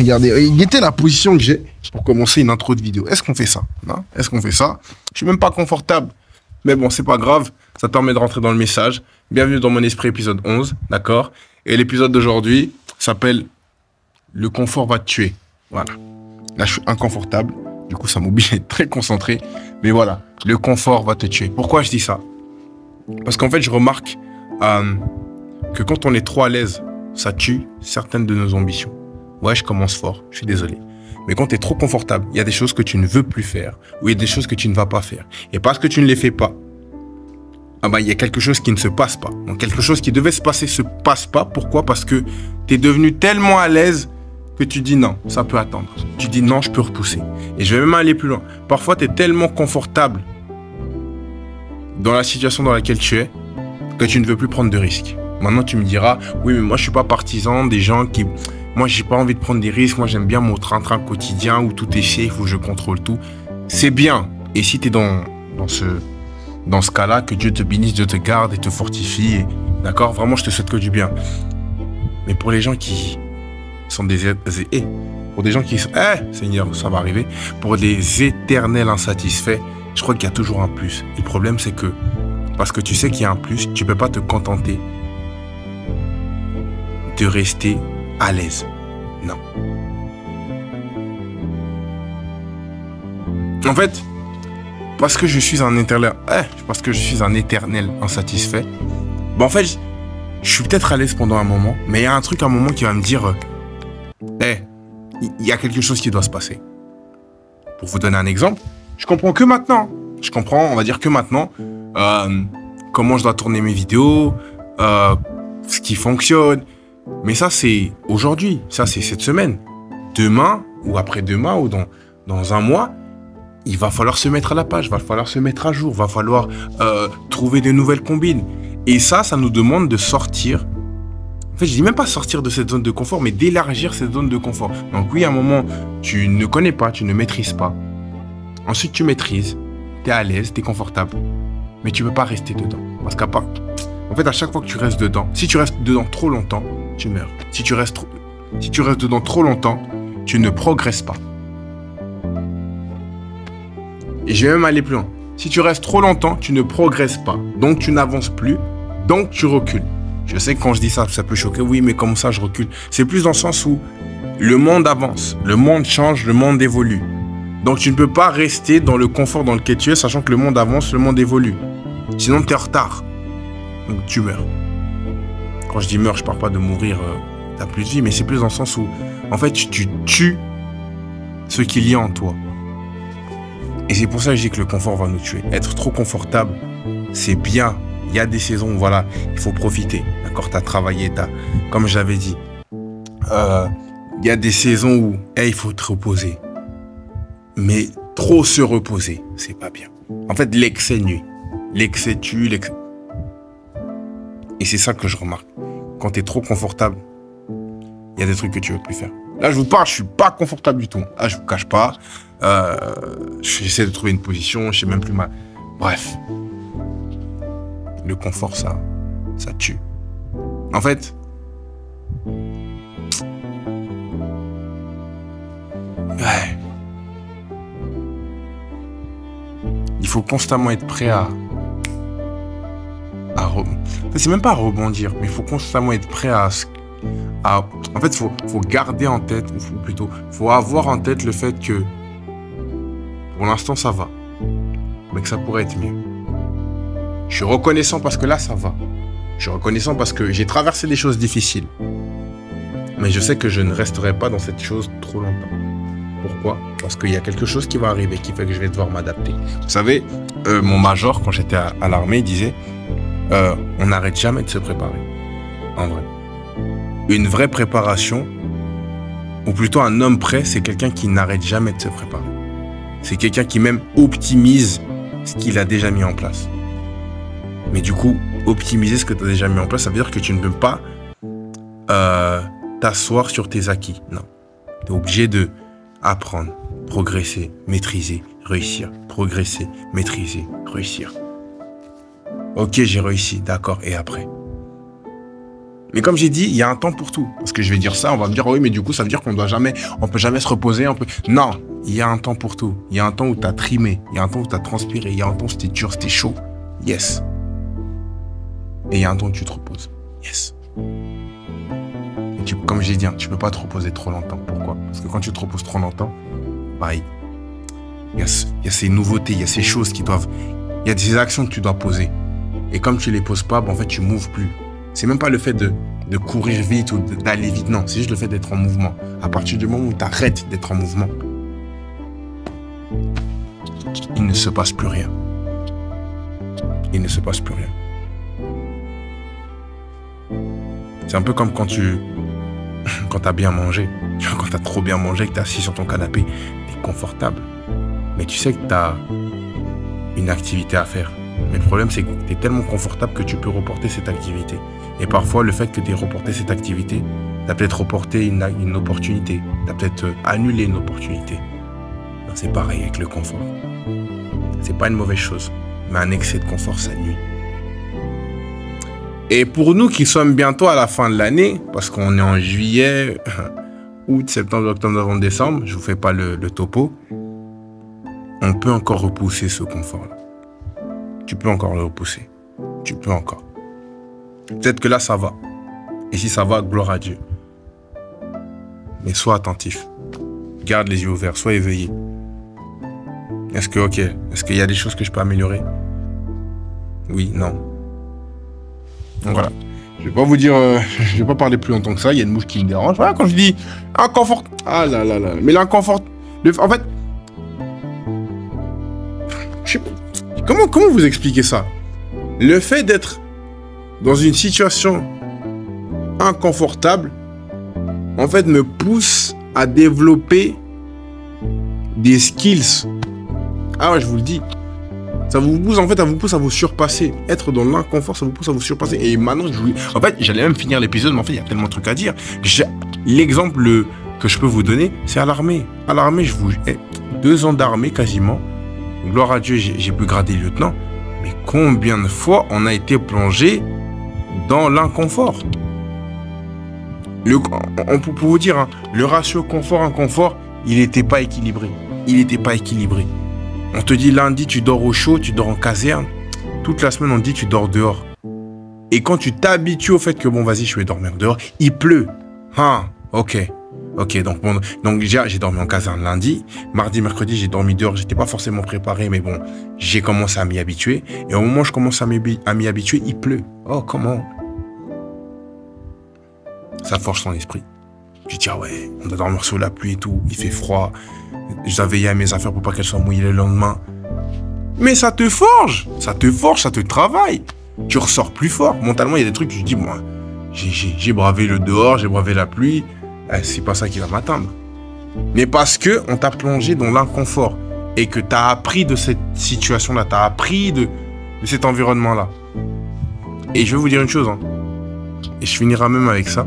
Regardez, guettez la position que j'ai pour commencer une intro de vidéo. Est-ce qu'on fait ça? Non? Est-ce qu'on fait ça? Je suis même pas confortable. Mais bon, c'est pas grave. Ça te permet de rentrer dans le message. Bienvenue dans Mon Esprit, épisode 11. D'accord? Et l'épisode d'aujourd'hui s'appelle Le confort va te tuer. Voilà. Là, je suis inconfortable. Du coup, ça m'oblige à être très concentré. Mais voilà, le confort va te tuer. Pourquoi je dis ça? Parce qu'en fait, je remarque que quand on est trop à l'aise, ça tue certaines de nos ambitions. Ouais, je commence fort, je suis désolé. Mais quand tu es trop confortable, il y a des choses que tu ne veux plus faire, ou il y a des choses que tu ne vas pas faire. Et parce que tu ne les fais pas, il y a quelque chose qui ne se passe pas. Donc quelque chose qui devait se passer se passe pas. Pourquoi? Parce que tu es devenu tellement à l'aise que tu dis non, ça peut attendre. Tu dis non, je peux repousser. Et je vais même aller plus loin. Parfois, tu es tellement confortable dans la situation dans laquelle tu es que tu ne veux plus prendre de risques. Maintenant, tu me diras, oui, mais moi, je suis pas partisan des gens qui... Moi, j'ai pas envie de prendre des risques. Moi, j'aime bien mon train-train quotidien où tout est safe, où je contrôle tout. C'est bien. Et si tu es dans ce cas-là, que Dieu te bénisse, Dieu te garde et te fortifie. D'accord? Vraiment, je te souhaite que du bien. Mais pour les gens qui sont pour des gens qui sont... Seigneur, ça va arriver. Pour des éternels insatisfaits, je crois qu'il y a toujours un plus. Et le problème, c'est que parce que tu sais qu'il y a un plus, tu peux pas te contenter de rester à l'aise. Non. En fait, parce que je suis un éternel insatisfait, en fait, je suis peut-être à l'aise pendant un moment, mais il y a un truc à un moment qui va me dire, il y a quelque chose qui doit se passer. Pour vous donner un exemple, je comprends que maintenant. On va dire que maintenant, comment je dois tourner mes vidéos, ce qui fonctionne. Mais ça, c'est aujourd'hui. Ça, c'est cette semaine. Demain, ou après-demain, ou dans un mois, il va falloir se mettre à la page, va falloir se mettre à jour, va falloir trouver de nouvelles combines. Et ça nous demande de sortir. En fait, je dis même pas sortir de cette zone de confort, mais d'élargir cette zone de confort. Donc oui, à un moment, tu ne connais pas, tu ne maîtrises pas. Ensuite, tu maîtrises, tu es à l'aise, tu es confortable. Mais tu ne peux pas rester dedans. Parce qu'à part... En fait, à chaque fois que tu restes dedans, si tu restes dedans trop longtemps, tu meurs. Si tu restes dedans trop longtemps, tu ne progresses pas. Et je vais même aller plus loin. Si tu restes trop longtemps, tu ne progresses pas. Donc, tu n'avances plus. Donc, tu recules. Je sais que quand je dis ça, ça peut choquer. Oui, mais comme ça, je recule. C'est plus dans le sens où le monde avance. Le monde change, le monde évolue. Donc, tu ne peux pas rester dans le confort dans lequel tu es, sachant que le monde avance, le monde évolue. Sinon, tu es en retard. Donc, tu meurs. Quand je dis meurs, je ne parle pas de mourir, tu n'as plus de vie, mais c'est plus dans le sens où, en fait, tu tues ce qu'il y a en toi. Et c'est pour ça que je dis que le confort va nous tuer. Être trop confortable, c'est bien. Il y a des saisons où, voilà, il faut profiter. D'accord, tu as travaillé, comme j'avais dit. Il y a des saisons où, il faut te reposer. Mais trop se reposer, c'est pas bien. En fait, l'excès nuit. L'excès tue, l'excès... Et c'est ça que je remarque. Quand tu es trop confortable, il y a des trucs que tu veux plus faire. Là, je vous parle, je suis pas confortable du tout. Là, je vous cache pas. J'essaie de trouver une position, je sais même plus mal. Bref. Le confort, ça tue. En fait, il faut constamment être prêt à c'est même pas à rebondir, mais il faut constamment être prêt à... En fait, faut garder en tête, ou plutôt, faut avoir en tête le fait que pour l'instant, ça va, mais que ça pourrait être mieux. Je suis reconnaissant parce que là, ça va. Je suis reconnaissant parce que j'ai traversé des choses difficiles. Mais je sais que je ne resterai pas dans cette chose trop longtemps. Pourquoi? Parce qu'il y a quelque chose qui va arriver, qui fait que je vais devoir m'adapter. Vous savez, mon major, quand j'étais à l'armée, il disait on n'arrête jamais de se préparer. En vrai. Une vraie préparation, ou plutôt un homme prêt, c'est quelqu'un qui n'arrête jamais de se préparer. C'est quelqu'un qui même optimise ce qu'il a déjà mis en place. Mais du coup, optimiser ce que tu as déjà mis en place, ça veut dire que tu ne peux pas t'asseoir sur tes acquis. Non. Tu es obligé de apprendre, progresser, maîtriser, réussir. Progresser, maîtriser, réussir. Ok, j'ai réussi, d'accord, et après? Mais comme j'ai dit, il y a un temps pour tout. Parce que je vais dire ça, on va me dire, oui, mais du coup, ça veut dire qu'on peut jamais se reposer. Non, il y a un temps pour tout. Il y a un temps où tu as trimé. Il y a un temps où tu as transpiré. Il y a un temps où c'était dur, c'était chaud. Yes. Et il y a un temps où tu te reposes. Yes. Et comme j'ai dit, tu peux pas te reposer trop longtemps. Pourquoi? Parce que quand tu te reposes trop longtemps, il y a ces nouveautés, il y a ces choses qui doivent... Il y a des actions que tu dois poser. Et comme tu les poses pas, en fait, tu moves plus. C'est même pas le fait de courir vite ou d'aller vite. Non, c'est juste le fait d'être en mouvement. À partir du moment où tu arrêtes d'être en mouvement, il ne se passe plus rien. Il ne se passe plus rien. C'est un peu comme quand tu as bien mangé. Quand tu as trop bien mangé, que tu es assis sur ton canapé, tu es confortable. Mais tu sais que tu as une activité à faire. Mais le problème, c'est que tu es tellement confortable que tu peux reporter cette activité. Et parfois, le fait que tu aies reporté cette activité, tu as peut-être reporté une opportunité. Tu as peut-être annulé une opportunité. C'est pareil avec le confort. C'est pas une mauvaise chose. Mais un excès de confort, ça nuit. Et pour nous qui sommes bientôt à la fin de l'année, parce qu'on est en juillet, août, septembre, octobre, novembre, décembre, je vous fais pas le topo, on peut encore repousser ce confort-là. Tu peux encore le repousser. Tu peux encore. Peut-être que là, ça va. Et si ça va, gloire à Dieu. Mais sois attentif. Garde les yeux ouverts. Sois éveillé. Est-ce qu'il y a des choses que je peux améliorer? Oui, non. Donc voilà. Je vais pas vous dire... je vais pas parler plus longtemps que ça. Il y a une mouche qui me dérange. Voilà, quand je dis inconfort... Ah là là là. Mais l'inconfort... En fait... Je sais pas... Comment vous expliquer ça? Le fait d'être dans une situation inconfortable, en fait, me pousse à développer des skills. Ah ouais, je vous le dis. Ça vous pousse, en fait, ça vous pousse à vous surpasser. Être dans l'inconfort, ça vous pousse à vous surpasser. Et maintenant, en fait, j'allais même finir l'épisode, mais en fait, il y a tellement de trucs à dire. L'exemple que je peux vous donner, c'est à l'armée. À l'armée, 2 ans d'armée quasiment. Gloire à Dieu, j'ai pu grader lieutenant. Mais combien de fois on a été plongé dans l'inconfort? Pour vous dire, hein, le ratio confort-inconfort, il n'était pas équilibré. Il n'était pas équilibré. On te dit lundi, tu dors au chaud, tu dors en caserne. Toute la semaine, on te dit, tu dors dehors. Et quand tu t'habitues au fait que, bon, vas-y, je vais dormir dehors, il pleut. Ah, ok, donc j'ai dormi en caserne lundi. Mardi, mercredi, j'ai dormi dehors. J'étais pas forcément préparé, mais bon, j'ai commencé à m'y habituer. Et au moment où je commence à m'y habituer, il pleut. Oh, comment? Ça forge ton esprit. Tu te dis, ah ouais, on doit dormir sous la pluie et tout. Il fait froid. Je dois veiller à mes affaires pour pas qu'elles soient mouillées le lendemain. Mais ça te forge. Ça te travaille. Tu ressors plus fort. Mentalement, il y a des trucs que tu dis, moi, j'ai bravé le dehors, j'ai bravé la pluie. C'est pas ça qui va m'atteindre. Mais parce que on t'a plongé dans l'inconfort et que tu as appris de cette situation-là, tu as appris de cet environnement-là. Et je vais vous dire une chose, hein, et je finirai même avec ça.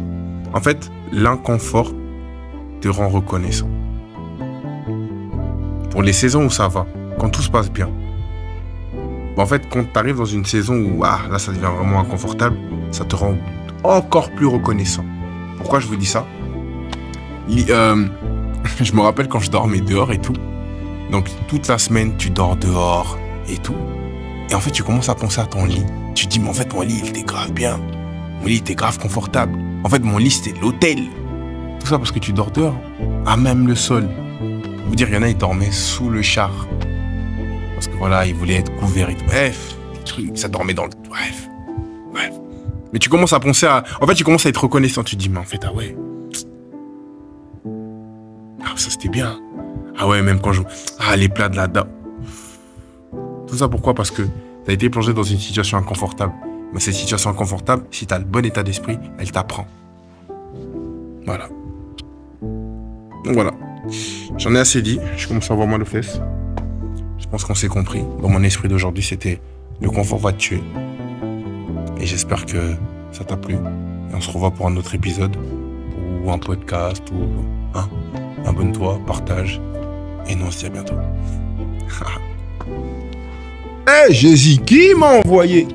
En fait, l'inconfort te rend reconnaissant. Pour les saisons où ça va, quand tout se passe bien, en fait, quand tu arrives dans une saison où là, ça devient vraiment inconfortable, ça te rend encore plus reconnaissant. Pourquoi je vous dis ça? Je me rappelle quand je dormais dehors et tout. Donc, toute la semaine, tu dors dehors et tout. Et en fait, tu commences à penser à ton lit. Tu te dis, mais en fait, mon lit, il était grave bien. Mon lit était grave confortable. En fait, mon lit, c'était l'hôtel. Tout ça parce que tu dors dehors. À même le sol. Pour vous dire, il y en a, ils dormaient sous le char. Parce que voilà, ils voulaient être couverts et tout. Bref, des trucs, ça dormait dans le... Bref. Mais tu commences à penser à... En fait, tu commences à être reconnaissant. Tu te dis, mais en fait, ah ouais. Ça c'était bien. Ah ouais, même quand je... les plats de la dame. Tout ça pourquoi? Parce que tu as été plongé dans une situation inconfortable. Mais cette situation inconfortable, si tu as le bon état d'esprit, elle t'apprend. Voilà. Donc voilà. J'en ai assez dit. Je commence à avoir mal aux fesses. Je pense qu'on s'est compris. Dans mon esprit d'aujourd'hui, c'était le confort va te tuer. Et j'espère que ça t'a plu. Et on se revoit pour un autre épisode. Ou un podcast. Ou... Abonne-toi, partage. Et nous on se dit à bientôt. Jésus, qui m'a envoyé?